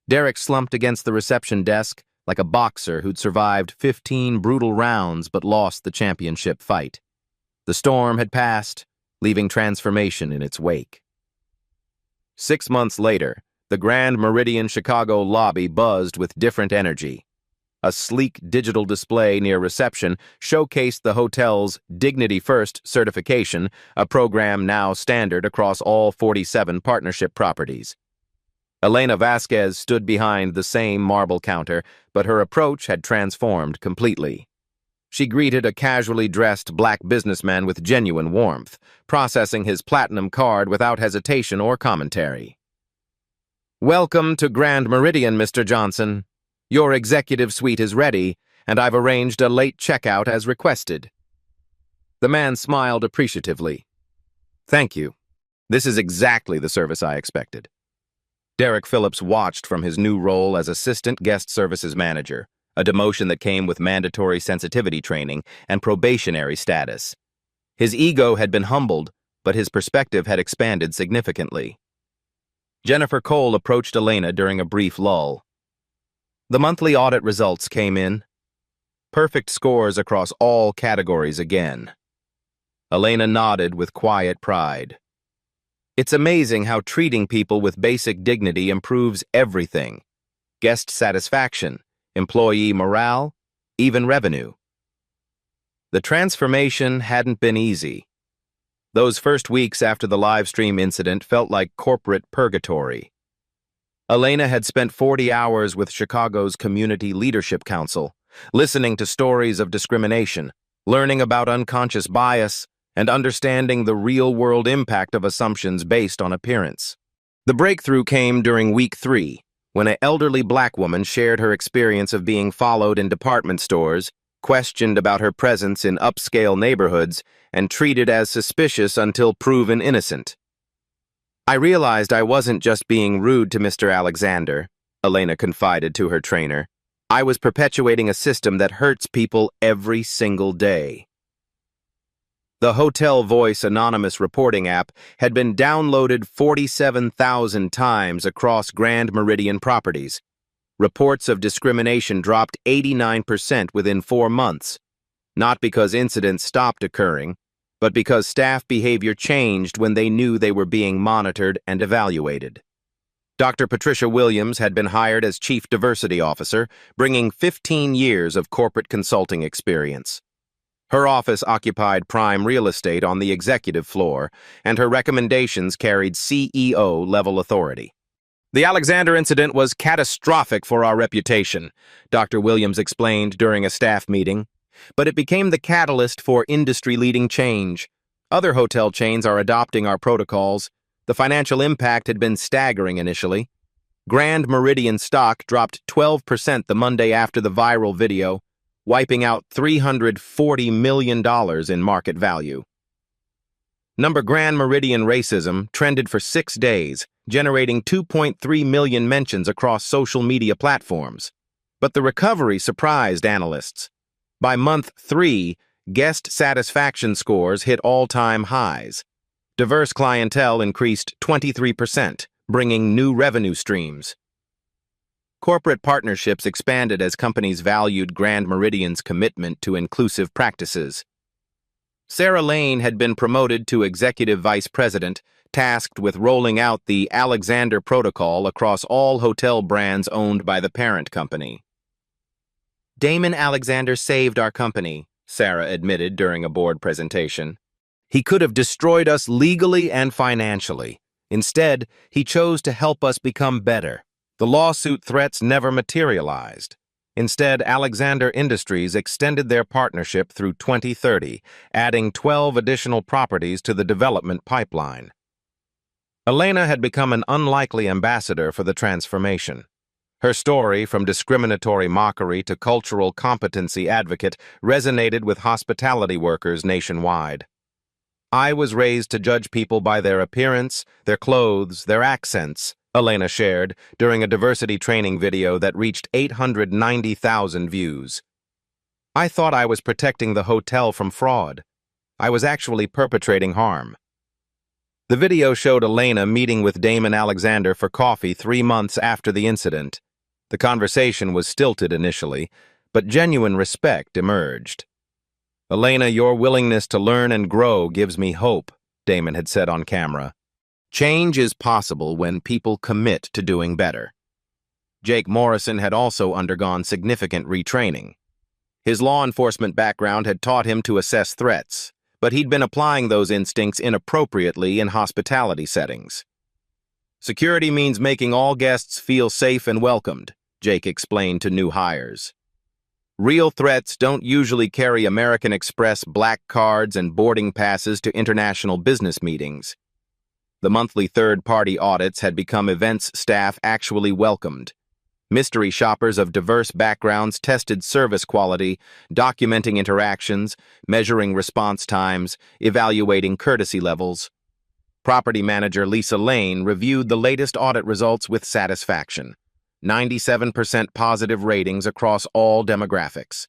Derek slumped against the reception desk like a boxer who'd survived 15 brutal rounds but lost the championship fight. The storm had passed, leaving transformation in its wake. 6 months later, the Grand Meridian Chicago lobby buzzed with different energy. A sleek digital display near reception showcased the hotel's Dignity First certification, a program now standard across all 47 partnership properties. Elena Vasquez stood behind the same marble counter, but her approach had transformed completely. She greeted a casually dressed black businessman with genuine warmth, processing his platinum card without hesitation or commentary. "Welcome to Grand Meridian, Mr. Johnson. Your executive suite is ready, and I've arranged a late checkout as requested." The man smiled appreciatively. "Thank you. This is exactly the service I expected." Derek Phillips watched from his new role as Assistant Guest Services Manager, a demotion that came with mandatory sensitivity training and probationary status. His ego had been humbled, but his perspective had expanded significantly. Jennifer Cole approached Elena during a brief lull. The monthly audit results came in. Perfect scores across all categories again. Elena nodded with quiet pride. It's amazing how treating people with basic dignity improves everything. Guest satisfaction, employee morale, even revenue. The transformation hadn't been easy. Those first weeks after the live stream incident felt like corporate purgatory. Elena had spent 40 hours with Chicago's Community Leadership Council, listening to stories of discrimination, learning about unconscious bias, and understanding the real-world impact of assumptions based on appearance. The breakthrough came during week 3, when an elderly black woman shared her experience of being followed in department stores, questioned about her presence in upscale neighborhoods, and treated as suspicious until proven innocent. "I realized I wasn't just being rude to Mr. Alexander," Elena confided to her trainer. "I was perpetuating a system that hurts people every single day." The Hotel Voice anonymous reporting app had been downloaded 47,000 times across Grand Meridian properties. Reports of discrimination dropped 89% within 4 months, not because incidents stopped occurring, but because staff behavior changed when they knew they were being monitored and evaluated. Dr. Patricia Williams had been hired as Chief Diversity Officer, bringing 15 years of corporate consulting experience. Her office occupied prime real estate on the executive floor, and her recommendations carried CEO-level authority. "The Alexander incident was catastrophic for our reputation," Dr. Williams explained during a staff meeting, "but it became the catalyst for industry-leading change. Other hotel chains are adopting our protocols. The financial impact had been staggering initially. Grand Meridian stock dropped 12% the Monday after the viral video, wiping out $340 million in market value. Number Grand Meridian racism trended for 6 days, generating 2.3 million mentions across social media platforms. But the recovery surprised analysts. By month 3, guest satisfaction scores hit all-time highs. Diverse clientele increased 23%, bringing new revenue streams. Corporate partnerships expanded as companies valued Grand Meridian's commitment to inclusive practices. Sarah Lane had been promoted to Executive Vice President, tasked with rolling out the Alexander Protocol across all hotel brands owned by the parent company. "Damon Alexander saved our company," Sarah admitted during a board presentation. "He could have destroyed us legally and financially. Instead, he chose to help us become better." The lawsuit threats never materialized. Instead, Alexander Industries extended their partnership through 2030, adding 12 additional properties to the development pipeline. Elena had become an unlikely ambassador for the transformation. Her story, from discriminatory mockery to cultural competency advocate, resonated with hospitality workers nationwide. "I was raised to judge people by their appearance, their clothes, their accents," Elena shared during a diversity training video that reached 890,000 views. "I thought I was protecting the hotel from fraud. I was actually perpetrating harm." The video showed Elena meeting with Damon Alexander for coffee 3 months after the incident. The conversation was stilted initially, but genuine respect emerged. "Elena, your willingness to learn and grow gives me hope," Damon had said on camera. "Change is possible when people commit to doing better." Jake Morrison had also undergone significant retraining. His law enforcement background had taught him to assess threats, but he'd been applying those instincts inappropriately in hospitality settings. "Security means making all guests feel safe and welcomed," Jake explained to new hires. "Real threats don't usually carry American Express black cards and boarding passes to international business meetings." The monthly third-party audits had become events staff actually welcomed. Mystery shoppers of diverse backgrounds tested service quality, documenting interactions, measuring response times, evaluating courtesy levels. Property manager Lisa Lane reviewed the latest audit results with satisfaction. 97% positive ratings across all demographics.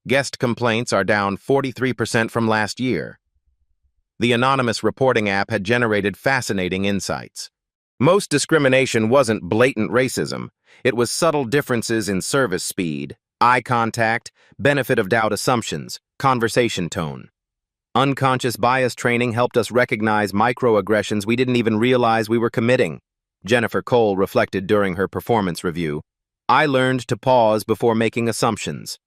Guest complaints are down 43% from last year. The anonymous reporting app had generated fascinating insights. Most discrimination wasn't blatant racism. It was subtle differences in service speed, eye contact, benefit of doubt assumptions, conversation tone. Unconscious bias training helped us recognize microaggressions we didn't even realize we were committing, Jennifer Cole reflected during her performance review. "I learned to pause before making assumptions."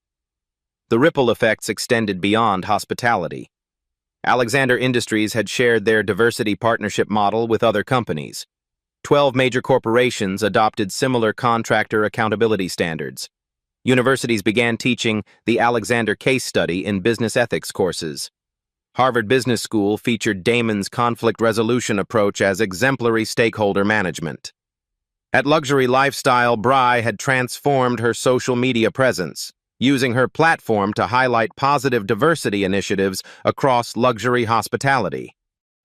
The ripple effects extended beyond hospitality. Alexander Industries had shared their diversity partnership model with other companies. 12 major corporations adopted similar contractor accountability standards. Universities began teaching the Alexander case study in business ethics courses. Harvard Business School featured Damon's conflict resolution approach as exemplary stakeholder management. At Luxury Lifestyle, Bry had transformed her social media presence, using her platform to highlight positive diversity initiatives across luxury hospitality.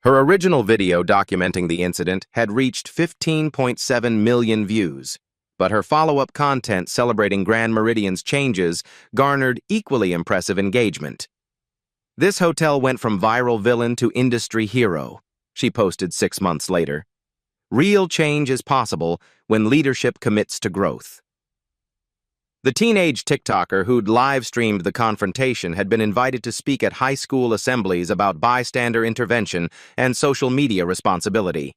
Her original video documenting the incident had reached 15.7 million views, but her follow-up content celebrating Grand Meridian's changes garnered equally impressive engagement. "This hotel went from viral villain to industry hero," she posted 6 months later. "Real change is possible when leadership commits to growth." The teenage TikToker who'd live-streamed the confrontation had been invited to speak at high school assemblies about bystander intervention and social media responsibility.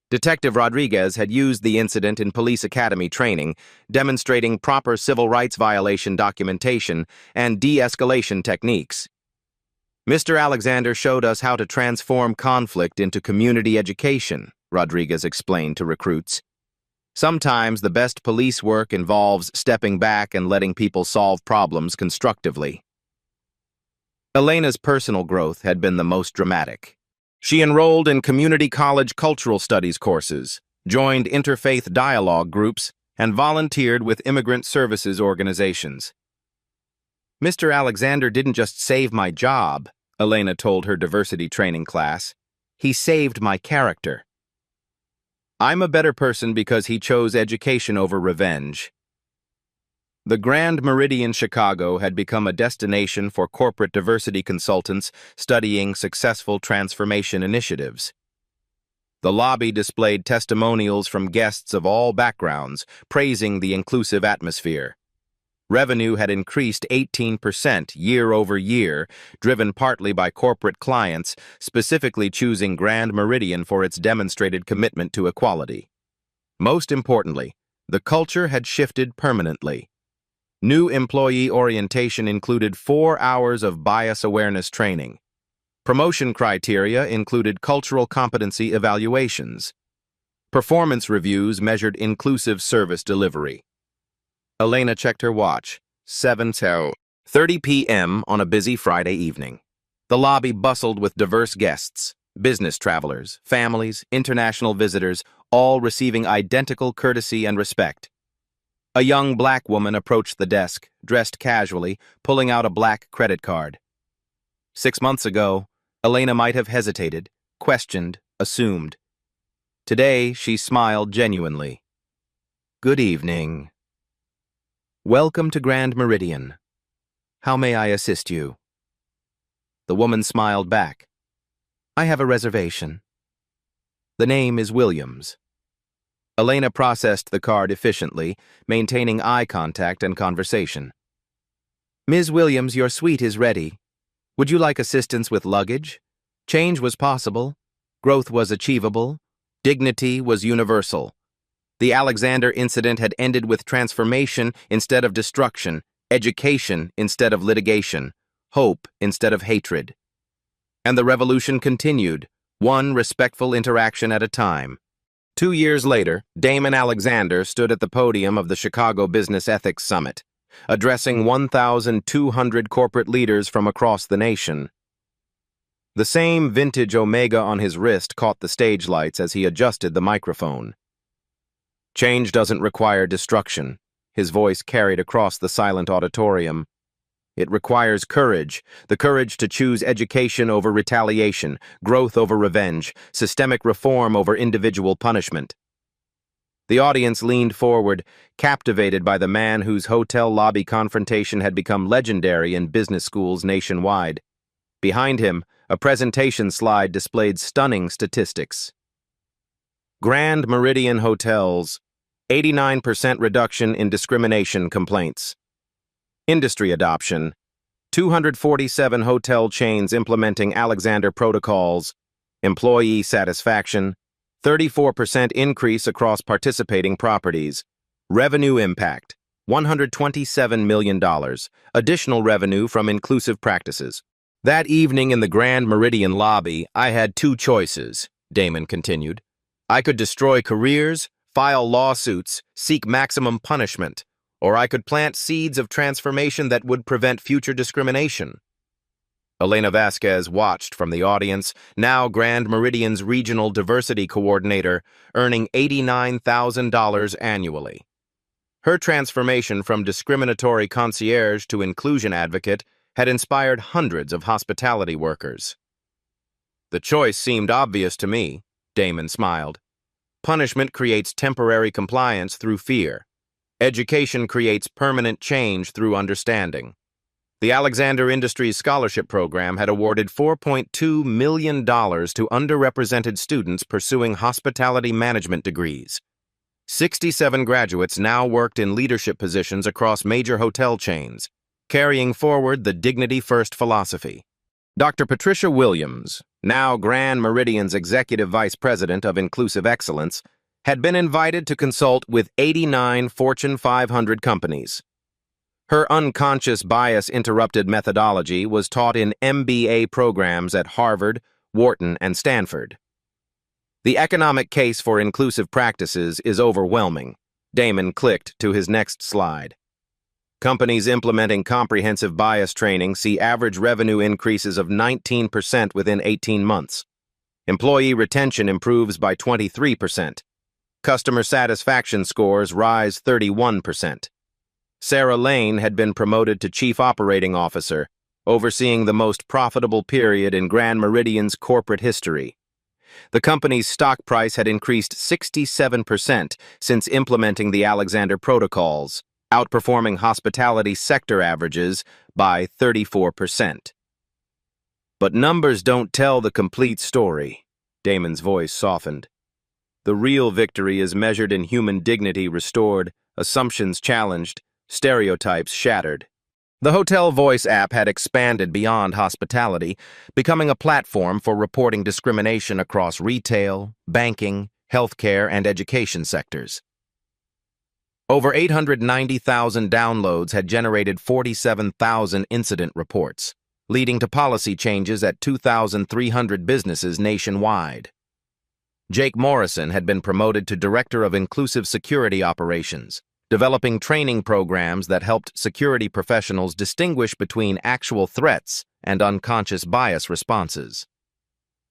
Detective Rodriguez had used the incident in police academy training, demonstrating proper civil rights violation documentation and de-escalation techniques. "Mr. Alexander showed us how to transform conflict into community education," Rodriguez explained to recruits. "Sometimes the best police work involves stepping back and letting people solve problems constructively." Elena's personal growth had been the most dramatic. She enrolled in community college cultural studies courses, joined interfaith dialogue groups, and volunteered with immigrant services organizations. "Mr. Alexander didn't just save my job," Elena told her diversity training class. "He saved my character. I'm a better person because he chose education over revenge." The Grand Meridian Chicago had become a destination for corporate diversity consultants studying successful transformation initiatives. The lobby displayed testimonials from guests of all backgrounds, praising the inclusive atmosphere. Revenue had increased 18% year over year, driven partly by corporate clients, specifically choosing Grand Meridian for its demonstrated commitment to equality. Most importantly, the culture had shifted permanently. New employee orientation included 4 hours of bias awareness training. Promotion criteria included cultural competency evaluations. Performance reviews measured inclusive service delivery. Elena checked her watch. 7:30 p.m. on a busy Friday evening. The lobby bustled with diverse guests, business travelers, families, international visitors, all receiving identical courtesy and respect. A young black woman approached the desk, dressed casually, pulling out a black credit card. 6 months ago, Elena might have hesitated, questioned, assumed. Today, she smiled genuinely. Good evening. Welcome to Grand Meridian. How may I assist you? The woman smiled back. I have a reservation. The name is Williams. Elena processed the card efficiently, maintaining eye contact and conversation. Ms. Williams, your suite is ready. Would you like assistance with luggage? Change was possible. Growth was achievable. Dignity was universal. The Alexander incident had ended with transformation instead of destruction, education instead of litigation, hope instead of hatred. And the revolution continued, one respectful interaction at a time. 2 years later, Damon Alexander stood at the podium of the Chicago Business Ethics Summit, addressing 1,200 corporate leaders from across the nation. The same vintage Omega on his wrist caught the stage lights as he adjusted the microphone. Change doesn't require destruction, his voice carried across the silent auditorium. It requires courage, the courage to choose education over retaliation, growth over revenge, systemic reform over individual punishment. The audience leaned forward, captivated by the man whose hotel lobby confrontation had become legendary in business schools nationwide. Behind him, a presentation slide displayed stunning statistics. Grand Meridian Hotels, 89% reduction in discrimination complaints. Industry adoption, 247 hotel chains implementing Alexander protocols. Employee satisfaction, 34% increase across participating properties. Revenue impact, $127 million, additional revenue from inclusive practices. That evening in the Grand Meridian lobby, I had 2 choices, Damon continued. I could destroy careers, file lawsuits, seek maximum punishment, or I could plant seeds of transformation that would prevent future discrimination. Elena Vasquez watched from the audience, now Grand Meridian's regional diversity coordinator, earning $89,000 annually. Her transformation from discriminatory concierge to inclusion advocate had inspired hundreds of hospitality workers. The choice seemed obvious to me, Damon smiled. Punishment creates temporary compliance through fear. Education creates permanent change through understanding. The Alexander Industries Scholarship Program had awarded $4.2 million to underrepresented students pursuing hospitality management degrees. 67 graduates now worked in leadership positions across major hotel chains, carrying forward the Dignity First philosophy. Dr. Patricia Williams, now Grand Meridian's Executive Vice President of Inclusive Excellence, had been invited to consult with 89 Fortune 500 companies. Her unconscious bias-interrupted methodology was taught in MBA programs at Harvard, Wharton, and Stanford. The economic case for inclusive practices is overwhelming. Damon clicked to his next slide. Companies implementing comprehensive bias training see average revenue increases of 19% within 18 months. Employee retention improves by 23%. Customer satisfaction scores rise 31%. Sarah Lane had been promoted to Chief Operating Officer, overseeing the most profitable period in Grand Meridian's corporate history. The company's stock price had increased 67% since implementing the Alexander protocols, outperforming hospitality sector averages by 34%. But numbers don't tell the complete story. Damon's voice softened. The real victory is measured in human dignity restored, assumptions challenged, stereotypes shattered. The Hotel Voice app had expanded beyond hospitality, becoming a platform for reporting discrimination across retail, banking, healthcare, and education sectors. Over 890,000 downloads had generated 47,000 incident reports, leading to policy changes at 2,300 businesses nationwide. Jake Morrison had been promoted to Director of Inclusive Security Operations, developing training programs that helped security professionals distinguish between actual threats and unconscious bias responses.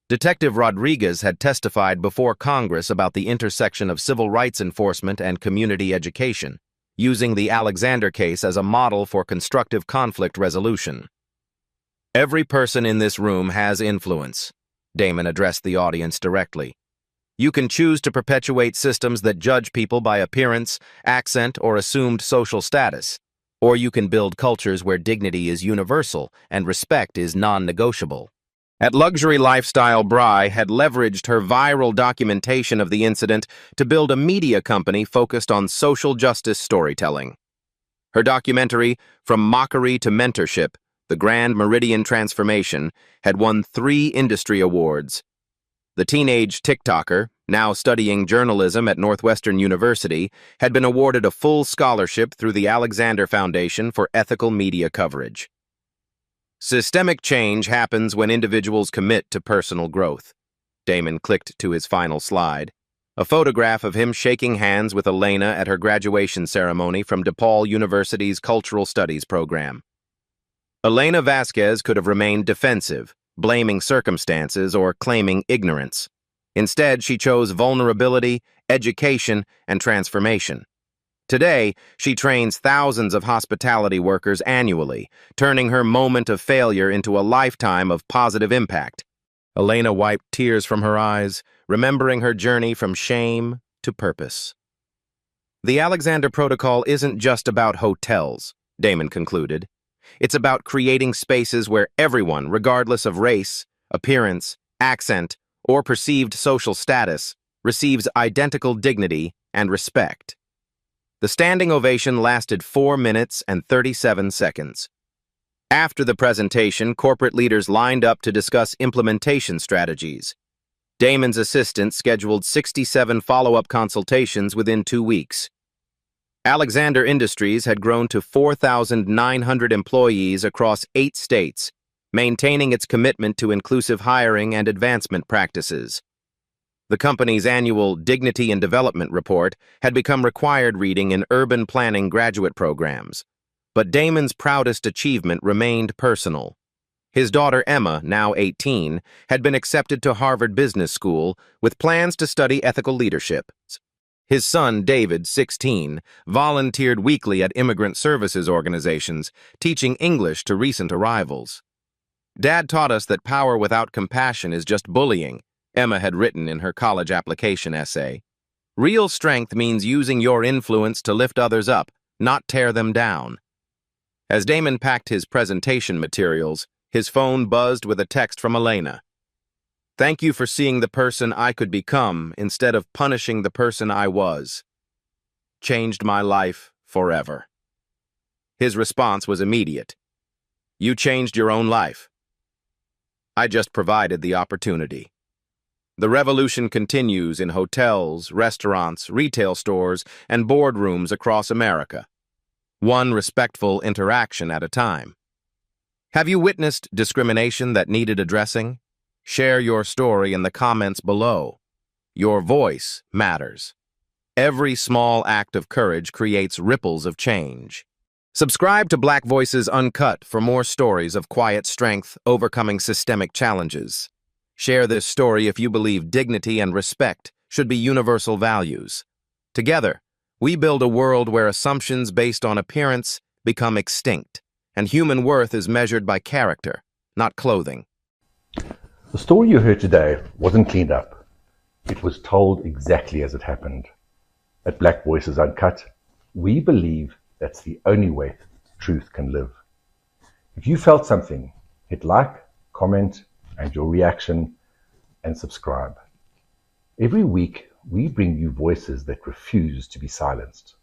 Detective Rodriguez had testified before Congress about the intersection of civil rights enforcement and community education, using the Alexander case as a model for constructive conflict resolution. Every person in this room has influence. Damon addressed the audience directly. You can choose to perpetuate systems that judge people by appearance, accent, or assumed social status. Or you can build cultures where dignity is universal and respect is non-negotiable. At Luxury Lifestyle, Bry had leveraged her viral documentation of the incident to build a media company focused on social justice storytelling. Her documentary, From Mockery to Mentorship, The Grand Meridian Transformation, had won 3 industry awards. The teenage TikToker, now studying journalism at Northwestern University, had been awarded a full scholarship through the Alexander Foundation for ethical media coverage. Systemic change happens when individuals commit to personal growth. Damon clicked to his final slide. A photograph of him shaking hands with Elena at her graduation ceremony from DePaul University's Cultural Studies program. Elena Vasquez could have remained defensive, blaming circumstances or claiming ignorance. Instead, she chose vulnerability, education, and transformation. Today, she trains thousands of hospitality workers annually, turning her moment of failure into a lifetime of positive impact. Elena wiped tears from her eyes, remembering her journey from shame to purpose. The Alexander Protocol isn't just about hotels, Damon concluded. It's about creating spaces where everyone, regardless of race, appearance, accent, or perceived social status, receives identical dignity and respect. The standing ovation lasted 4 minutes and 37 seconds. After the presentation, corporate leaders lined up to discuss implementation strategies. Damon's assistant scheduled 67 follow-up consultations within 2 weeks. Alexander Industries had grown to 4,900 employees across 8 states, maintaining its commitment to inclusive hiring and advancement practices. The company's annual Dignity and Development Report had become required reading in urban planning graduate programs. But Damon's proudest achievement remained personal. His daughter Emma, now 18, had been accepted to Harvard Business School with plans to study ethical leadership. His son, David, 16, volunteered weekly at immigrant services organizations, teaching English to recent arrivals. "Dad taught us that power without compassion is just bullying," Emma had written in her college application essay. "Real strength means using your influence to lift others up, not tear them down." As Damon packed his presentation materials, his phone buzzed with a text from Elena. "Thank you for seeing the person I could become instead of punishing the person I was. Changed my life forever." His response was immediate. "You changed your own life. I just provided the opportunity." The revolution continues in hotels, restaurants, retail stores, and boardrooms across America. One respectful interaction at a time. Have you witnessed discrimination that needed addressing? Share your story in the comments below. Your voice matters. Every small act of courage creates ripples of change. Subscribe to Black Voices Uncut for more stories of quiet strength overcoming systemic challenges. Share this story if you believe dignity and respect should be universal values. Together, we build a world where assumptions based on appearance become extinct, and human worth is measured by character, not clothing. The story you heard today wasn't cleaned up. It was told exactly as it happened. At Black Voices Uncut, we believe that's the only way truth can live. If you felt something, hit like, comment, and your reaction, and subscribe. Every week, we bring you voices that refuse to be silenced.